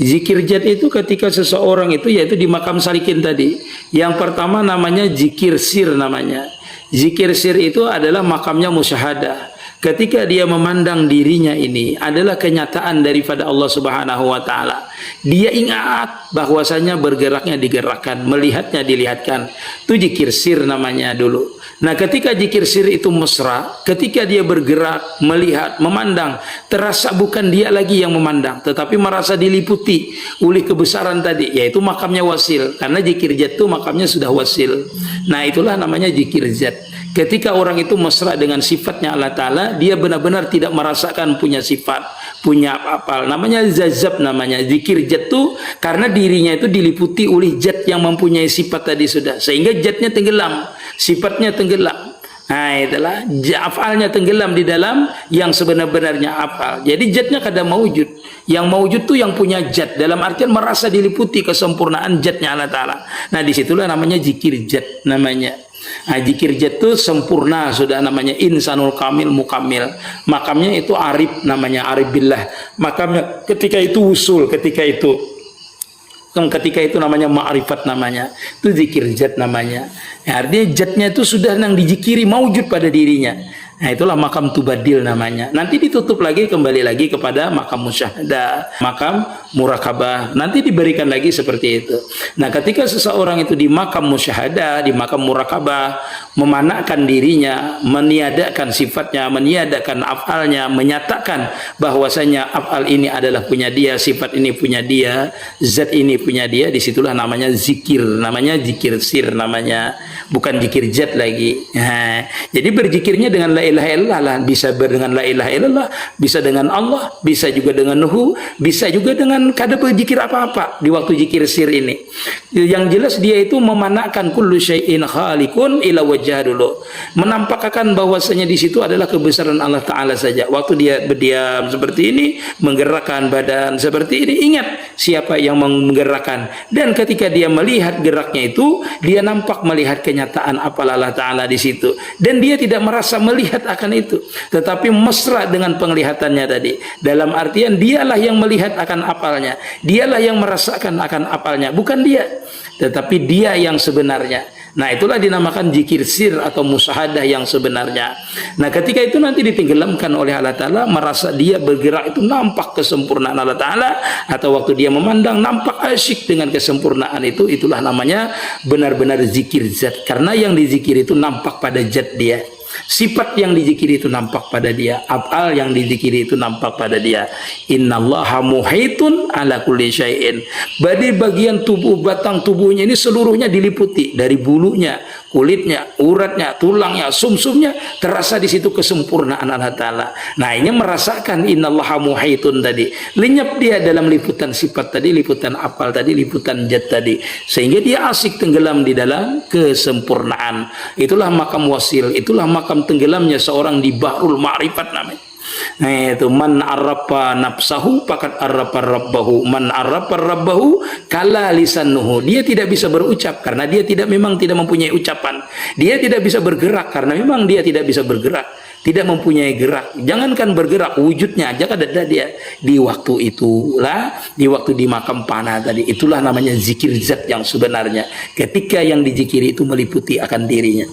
Zikir jat itu ketika seseorang itu yaitu di makam salikin tadi. Yang pertama namanya zikir sir namanya. Zikir sir itu adalah makamnya musyahadah. Ketika dia memandang dirinya ini adalah kenyataan daripada Allah Subhanahu wa taala. Dia ingat bahwasanya bergeraknya digerakkan, melihatnya dilihatkan. Itu zikir sir namanya dulu. Nah, ketika zikir sir itu mesra, ketika dia bergerak, melihat, memandang, terasa bukan dia lagi yang memandang, tetapi merasa diliputi oleh kebesaran tadi, yaitu makamnya wasil. Karena zikir zat itu makamnya sudah wasil. Nah, itulah namanya zikir zat. Ketika orang itu mesra dengan sifatnya Allah Ta'ala, dia benar-benar tidak merasakan punya sifat, punya apa-apa. Namanya zazab namanya. Zikir zat itu karena dirinya itu diliputi oleh zat yang mempunyai sifat tadi sudah. Sehingga zatnya tenggelam, sifatnya tenggelam. Nah, itulah afalnya tenggelam di dalam yang sebenar-benarnya afal. Jadi zatnya kada maujud. Yang maujud itu yang punya zat, dalam artian merasa diliputi kesempurnaan zatnya Allah Ta'ala. Nah, disitulah namanya zikir zat namanya. Nah, zikir zat itu sempurna sudah namanya insanul kamil mukamil. Makamnya itu arif namanya, arif billah. Makamnya ketika itu usul, ketika itu namanya ma'rifat namanya. Itu zikir zat namanya. Ya, artinya zatnya itu sudah yang dizikiri maujud pada dirinya. Nah, itulah makam tubadil namanya. Nanti ditutup lagi, kembali lagi kepada makam musyahadah, makam murakabah. Nanti diberikan lagi seperti itu. Nah, ketika seseorang itu di makam musyahadah, di makam murakabah, memanakkan dirinya, meniadakan sifatnya, meniadakan afalnya, menyatakan bahwasanya afal ini adalah punya dia, sifat ini punya dia, zat ini punya dia, disitulah namanya zikir, namanya zikir sir namanya, bukan zikir zat lagi. Nah, jadi berzikirnya dengan la ilaha illallah lah, bisa dengan la ilaha illallah, bisa dengan Allah, bisa juga dengan Nuhu, bisa juga dengan kada berzikir apa-apa di waktu zikir sir ini. Yang jelas dia itu memanakkan kullu syai'in khaliqun ila wajah dulu, menampakkan bahwasanya di situ adalah kebesaran Allah Ta'ala saja. Waktu dia berdiam seperti ini, menggerakkan badan seperti ini, ingat siapa yang menggerakkan. Dan ketika dia melihat geraknya itu, dia nampak melihat kenyataan apalah Allah Ta'ala di situ. Dan dia tidak merasa melihat akan itu, tetapi mesra dengan penglihatannya tadi. Dalam artian dialah yang melihat akan apalnya, dialah yang merasakan akan apalnya, bukan dia, tetapi dia yang sebenarnya. Nah, itulah dinamakan zikir sir atau musyahadah yang sebenarnya. Nah, ketika itu nanti ditenggelamkan oleh Allah Ta'ala, merasa dia bergerak itu nampak kesempurnaan Allah Ta'ala, atau waktu dia memandang nampak asyik dengan kesempurnaan itu, itulah namanya benar-benar zikir zat. Karena yang dizikir itu nampak pada zat dia. Sifat yang dizikiri itu nampak pada dia, afal yang dizikiri itu nampak pada dia. Innallaha muhitun ala kulli syai'in. Badi bagian tubuh, batang tubuhnya ini seluruhnya diliputi, dari bulunya, kulitnya, uratnya, tulangnya, sumsumnya, terasa di situ kesempurnaan Allah Ta'ala. Nah, ini merasakan innallaha muhitun tadi, lenyap dia dalam liputan sifat tadi, liputan afal tadi, liputan zat tadi, sehingga dia asik tenggelam di dalam kesempurnaan. Itulah makam wasil, itulah makam tenggelamnya seorang di bahrul ma'rifat namanya. Nah, itu man arrafa nafsahu faqad arrafa rabbahu, man arrafa rabbahu kala lisanuhu. Dia tidak bisa berucap karena dia memang tidak mempunyai ucapan. Dia tidak bisa bergerak karena memang dia tidak bisa bergerak, tidak mempunyai gerak. Jangankan bergerak, wujudnya aja kan ada dia. Di waktu itulah, di waktu di makam panah tadi, itulah namanya zikir zat yang sebenarnya. Ketika yang dizikiri itu meliputi akan dirinya.